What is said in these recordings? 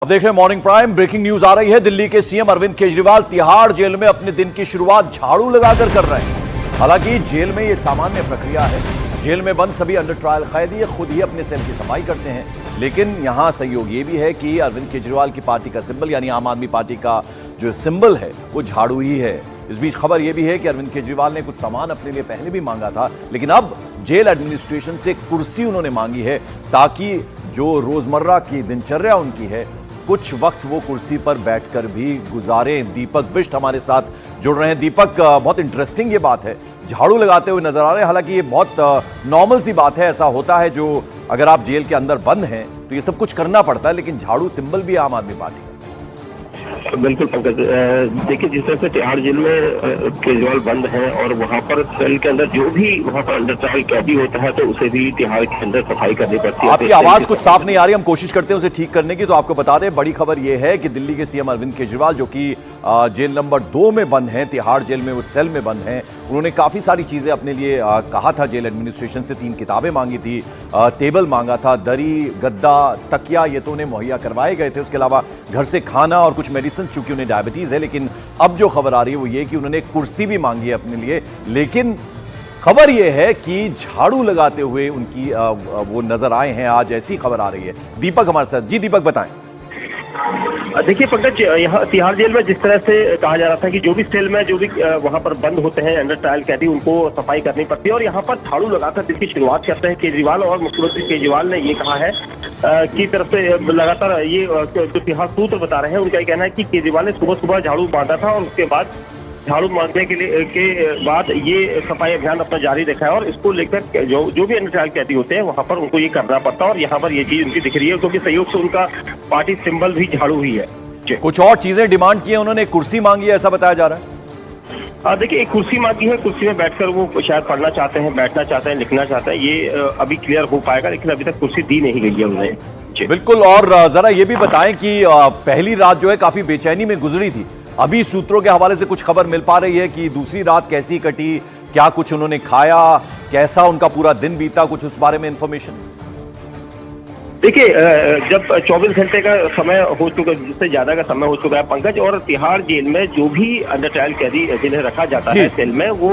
अब देख रहे हैं मॉर्निंग प्राइम। ब्रेकिंग न्यूज आ रही है। दिल्ली के सीएम अरविंद केजरीवाल तिहाड़ जेल में अपने दिन की शुरुआत झाड़ू लगाकर कर रहे हैं। हालांकि जेल में यह सामान्य प्रक्रिया है। जेल में बंद सभी अंडर ट्रायल कैदी खुद ही अपने सेल की सफाई करते हैं, लेकिन यहां संयोग ये भी है कि अरविंद केजरीवाल की पार्टी का सिंबल यानी आम आदमी पार्टी का जो सिंबल है वो झाड़ू ही है। इस बीच खबर यह भी है कि अरविंद केजरीवाल ने कुछ सामान अपने लिए पहले भी मांगा था, लेकिन अब जेल एडमिनिस्ट्रेशन से कुर्सी उन्होंने मांगी है ताकि जो रोजमर्रा की दिनचर्या उनकी है कुछ वक्त वो कुर्सी पर बैठकर भी गुजारें। दीपक बिष्ट हमारे साथ जुड़ रहे हैं। दीपक, बहुत इंटरेस्टिंग ये बात है, झाड़ू लगाते हुए नजर आ रहे हैं। हालांकि ये बहुत नॉर्मल सी बात है, ऐसा होता है जो अगर आप जेल के अंदर बंद हैं तो ये सब कुछ करना पड़ता है, लेकिन झाड़ू सिंबल भी आम आदमी पार्टी का। बिल्कुल पंकज, देखिए जिस तरह से तिहाड़ जेल में केजरीवाल बंद है और वहां पर सेल के अंदर जो भी वहां पर अंडर ट्रायल कैदी होता है तो उसे भी तिहाड़ के अंदर सफाई करनी पड़ती है। आपकी आवाज कुछ साफ नहीं आ रही, हम कोशिश करते हैं उसे ठीक करने की। तो आपको बता दें, बड़ी खबर यह है कि दिल्ली के सीएम अरविंद केजरीवाल जो कि जेल नंबर 2 में बंद हैं, तिहाड़ जेल में वो सेल में बंद हैं, उन्होंने काफी सारी चीजें अपने लिए कहा था। जेल एडमिनिस्ट्रेशन से 3 किताबें मांगी थी, टेबल मांगा था, दरी गद्दा तकिया ये तो उन्हें मुहैया करवाए गए थे। उसके अलावा घर से खाना और कुछ मेडिसिन, चूंकि उन्हें डायबिटीज है। लेकिन अब जो खबर आ रही है वो ये कि उन्होंने कुर्सी भी मांगी है अपने लिए, लेकिन खबर यह है कि झाड़ू लगाते हुए उनकी वो नजर आए हैं आज, ऐसी खबर आ रही है। दीपक हमारे साथ। जी दीपक, बताएं। देखिए पंकज, यहाँ तिहाड़ जेल में जिस तरह से कहा जा रहा था कि जो भी सेल में जो भी वहां पर बंद होते हैं अंडर ट्रायल कैदी, उनको सफाई करनी पड़ती है और यहाँ पर झाड़ू लगाकर दिन की शुरुआत करते हैं केजरीवाल। और मुख्यमंत्री केजरीवाल ने ये कहा है की तरफ से लगातार ये जो तिहाड़ सूत्र बता रहे हैं, उनका कहना है कि केजरीवाल ने सुबह सुबह झाड़ू बांधा था और उसके बाद झाड़ू मांगने के बाद ये सफाई अभियान अपना जारी रखा है और इसको लेकर जो भी अंडर ट्रायल कैदी होते हैं वहां पर उनको ये करना पड़ता है और यहाँ पर ये चीज उनकी दिख रही है क्योंकि सहयोग से उनका पार्टी सिंबल भी झाड़ू ही है। कुछ और चीजें डिमांड की है उन्होंने, कुर्सी मांगी है ऐसा बताया जा रहा है। देखिए एक कुर्सी मांगी है, कुर्सी में बैठकर वो शायद पढ़ना चाहते हैं, बैठना चाहते हैं, लिखना चाहते हैं। ये अभी क्लियर हो पाएगा, लेकिन अभी तक कुर्सी दी नहीं गई है उन्हें। बिल्कुल। और जरा ये भी बताएं कि पहली रात जो है काफी बेचैनी में गुजरी थी। अभी सूत्रों के हवाले से कुछ खबर मिल पा रही है कि दूसरी रात कैसी कटी, क्या कुछ उन्होंने खाया, कैसा उनका पूरा दिन बीता, कुछ उस बारे में इंफॉर्मेशन? देखिए जब 24 घंटे का समय हो चुका, जिससे ज्यादा का समय हो चुका है पंकज, और तिहाड़ जेल में जो भी अंडर ट्रायल कैदी जिन्हें रखा जाता है सेल में, वो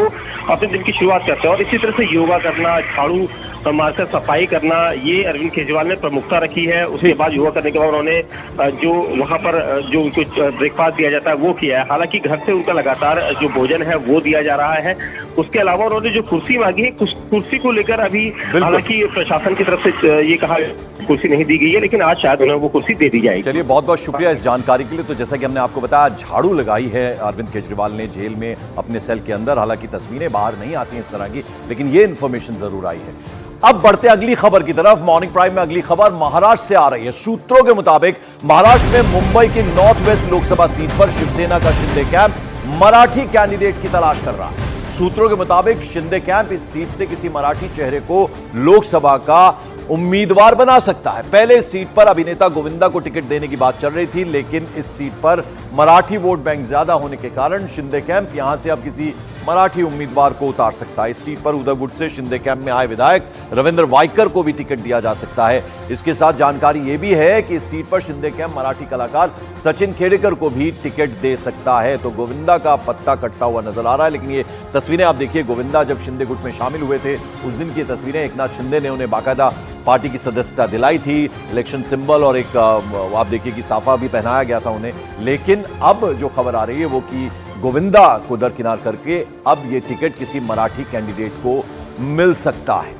अपने दिन की शुरुआत करते हैं और इसी तरह से योगा करना, झाड़ू मारकर सफाई करना, ये अरविंद केजरीवाल ने प्रमुखता रखी है। उसके बाद योगा करने के बाद उन्होंने जो वहां पर जो कुछ ब्रेकफास्ट दिया जाता है वो किया है। हालांकि घर से उनका लगातार जो भोजन है वो दिया जा रहा है। उसके अलावा उन्होंने जो कुर्सी मांगी है, कुर्सी को लेकर अभी हालांकि प्रशासन की तरफ से ये कहा कुर्सी नहीं दी गई है, लेकिन आज शायद उन्हें वो कुर्सी दे दी जाएगी। चलिए, बहुत बहुत शुक्रिया इस जानकारी के लिए। तो जैसा कि हमने आपको बताया, झाड़ू लगाई है अरविंद केजरीवाल ने जेल में अपने सेल के अंदर। हालांकि तस्वीरें बाहर नहीं आती इस तरह की, लेकिन ये इंफॉर्मेशन जरूर आई है। अब बढ़ते अगली खबर की तरफ। मॉर्निंग प्राइम में अगली खबर महाराष्ट्र से आ रही है। सूत्रों के मुताबिक महाराष्ट्र में मुंबई की नॉर्थ वेस्ट लोकसभा सीट पर शिवसेना का शिंदे कैंप मराठी कैंडिडेट की तलाश कर रहा है। सूत्रों के मुताबिक शिंदे कैंप इस सीट से किसी मराठी चेहरे को लोकसभा का उम्मीदवार बना सकता है। पहले इस सीट पर अभिनेता गोविंदा को टिकट देने की बात चल रही थी, लेकिन इस सीट पर मराठी वोट बैंक ज्यादा होने के कारण शिंदे कैंप यहां से अब किसी मराठी उम्मीदवार को उतार सकता है। इस सीट पर उदयगुट से शिंदे कैंप में आए विधायक रविंद्र वाइकर को भी टिकट दिया जा सकता है। इसके साथ जानकारी यह भी है कि इस सीट पर शिंदे कैंप मराठी कलाकार सचिन खेडेकर को भी टिकट दे सकता है। तो गोविंदा का पत्ता कटता हुआ नजर आ रहा है। लेकिन ये तस्वीरें आप देखिए, गोविंदा जब शिंदे गुट में शामिल हुए थे उस दिन की तस्वीरें। एकनाथ शिंदे ने उन्हें बाकायदा पार्टी की सदस्यता दिलाई थी, इलेक्शन सिंबल और एक आप देखिए कि साफा भी पहनाया गया था उन्हें। लेकिन अब जो खबर आ रही है वो कि गोविंदा को दरकिनार करके अब ये टिकट किसी मराठी कैंडिडेट को मिल सकता है।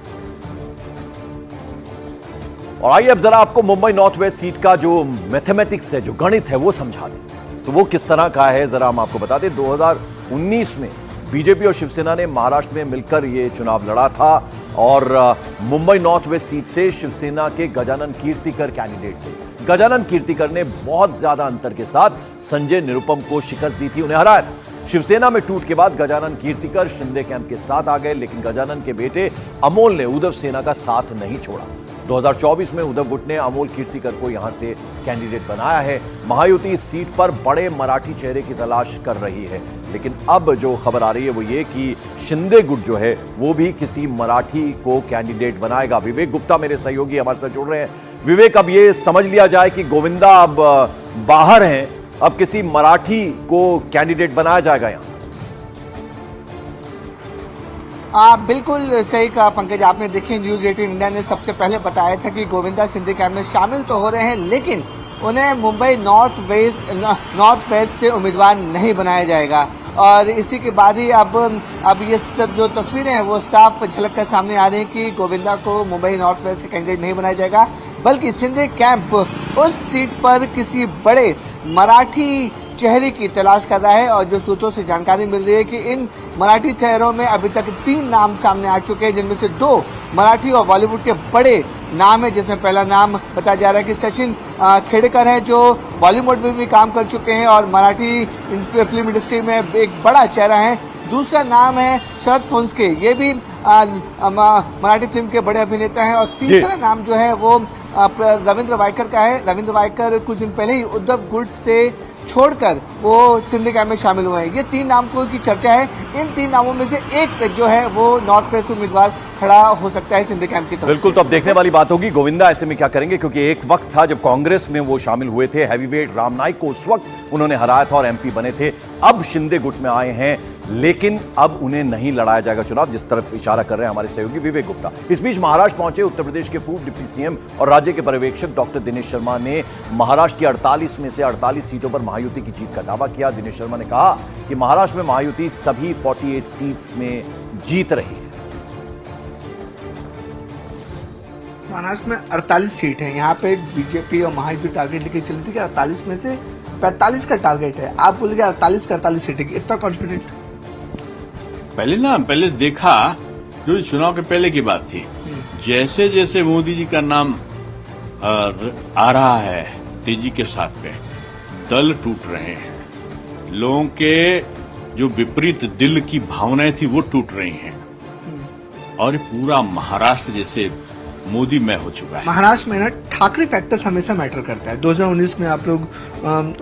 और आइए अब जरा आपको मुंबई नॉर्थ वेस्ट सीट का जो मैथमेटिक्स है, जो गणित है, वो समझा दें। तो वो किस तरह का है जरा हम आपको बता दें। 2019 में बीजेपी और शिवसेना ने महाराष्ट्र में मिलकर ये चुनाव लड़ा था और मुंबई नॉर्थ वेस्ट सीट से शिवसेना के गजानन कीर्तिकर कैंडिडेट थे। गजानन कीर्तिकर ने बहुत ज्यादा अंतर के साथ संजय निरुपम को शिकस्त दी थी, उन्हें हराया था। शिवसेना में टूट के बाद गजानन कीर्तिकर शिंदे कैंप के साथ आ गए, लेकिन गजानन के बेटे अमोल ने उद्धव सेना का साथ नहीं छोड़ा। 2024 में उद्धव गुट ने अमोल कीर्तिकर को यहां से कैंडिडेट बनाया है। महायुति इस सीट पर बड़े मराठी चेहरे की तलाश कर रही है, लेकिन अब जो खबर आ रही है वो ये कि शिंदे गुट जो है वो भी किसी मराठी को कैंडिडेट बनाएगा। विवेक गुप्ता मेरे सहयोगी हमारे साथ जुड़ रहे हैं। विवेक, अब ये समझ लिया जाए कि गोविंदा अब बाहर हैं, अब किसी मराठी को कैंडिडेट बनाया जाएगा यहां से? बिल्कुल सही कहा पंकज आपने। देखिए, न्यूज 18 इंडिया ने सबसे पहले बताया था कि गोविंदा सिंधिया कैंप में शामिल तो हो रहे हैं, लेकिन उन्हें मुंबई नॉर्थ वेस्ट से उम्मीदवार नहीं बनाया जाएगा। और इसी के बाद ही अब ये सब जो तस्वीरें हैं वो साफ झलक कर सामने आ रही हैं कि गोविंदा को मुंबई नॉर्थ वेस्ट का कैंडिडेट नहीं बनाया जाएगा, बल्कि सिंधिया कैंप उस सीट पर किसी बड़े मराठी चेहरे की तलाश कर रहा है। और जो सूत्रों से जानकारी मिल रही है कि इन मराठी चेहरों में अभी तक 3 नाम सामने आ चुके हैं, जिनमें से 2 मराठी और बॉलीवुड के बड़े नाम है, जिसमें पहला नाम बताया जा रहा है कि सचिन खेड़कर है, जो बॉलीवुड में भी काम कर चुके हैं और मराठी फिल्म इंडस्ट्री में एक बड़ा चेहरा है। दूसरा नाम है शरद फोंसके, ये भी मराठी फिल्म के बड़े अभिनेता हैं। और तीसरा नाम जो है वो रविंद्र वायकर का है। रविंद्र वायकर कुछ दिन पहले ही उद्धव गुट से छोड़कर वो सिंधिया कैंप में शामिल हुए हैं। ये 3 नामों की चर्चा है। इन 3 नामों में से एक जो है वो नॉर्थ वेस्ट उम्मीदवार खड़ा हो सकता है सिंधिया कैंप की तरफ। बिल्कुल, तो अब देखने वाली बात होगी गोविंदा ऐसे में क्या करेंगे, क्योंकि एक वक्त था जब कांग्रेस में वो शामिल हुए थे, हैवीवेट राम नाईक को उस वक्त उन्होंने हराया था और एमपी बने थे। अब शिंदे गुट में आए हैं, लेकिन अब उन्हें नहीं लड़ाया जाएगा चुनाव, जिस तरफ इशारा कर रहे हैं हमारे सहयोगी विवेक गुप्ता। इस बीच महाराष्ट्र पहुंचे उत्तर प्रदेश के पूर्व डिप्टी सीएम और राज्य के पर्यवेक्षक डॉक्टर दिनेश शर्मा ने महाराष्ट्र की 48 में से 48 सीटों पर महायुति की जीत का दावा किया। दिनेश शर्मा ने कहा कि महाराष्ट्र में महायुति सभी 48 सीट्स में जीत रही है। महाराष्ट्र में 48 सीट है, यहाँ पे बीजेपी और महायुति टारगेट लेके चली थी कि 48 में से 45 का टारगेट है। आप बोलेंगे 48 का 48 सीटें, इतना कॉन्फिडेंट? पहले देखा, जो चुनाव के पहले की बात थी, जैसे जैसे मोदी जी का नाम आ रहा है तेजी के साथ में, दल टूट रहे हैं, लोगों के जो विपरीत दिल की भावनाएं थी वो टूट रही हैं, और ये पूरा महाराष्ट्र जैसे मोदी में हो चुका है। महाराष्ट्र में ना ठाकरे फैक्टर्स हमेशा मैटर करता है। 2019 में आप लोग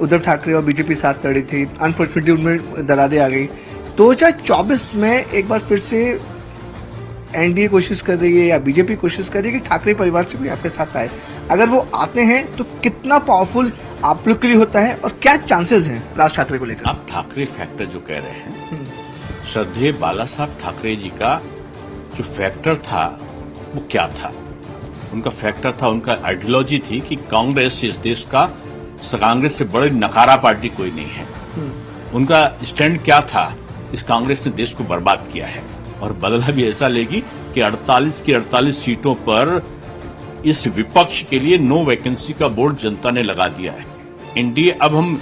उद्धव ठाकरे और बीजेपी साथ लड़ी थी, अनफॉर्चुनेटली उनमें दरारें आ गई। 2024 में एक बार फिर से एनडीए कोशिश कर रही है या बीजेपी कोशिश कर रही है कि ठाकरे परिवार से भी आपके साथ आए। अगर वो आते हैं तो कितना पावरफुल आप लोग के लिए होता है और क्या चांसेस हैं राज ठाकरे को लेकर? आप ठाकरे फैक्टर जो कह रहे हैं, श्रद्धेय बाला साहब ठाकरे जी का जो फैक्टर था वो क्या था? उनका फैक्टर था, उनका आइडियोलॉजी थी कि कांग्रेस इस देश का, कांग्रेस से बड़ी नकारा पार्टी कोई नहीं है। उनका स्टैंड क्या था? इस कांग्रेस ने देश को बर्बाद किया है और बदला भी ऐसा लेगी कि 48 की 48 सीटों पर इस विपक्ष के लिए नो वैकेंसी का बोर्ड जनता ने लगा दिया है। एनडीए अब हम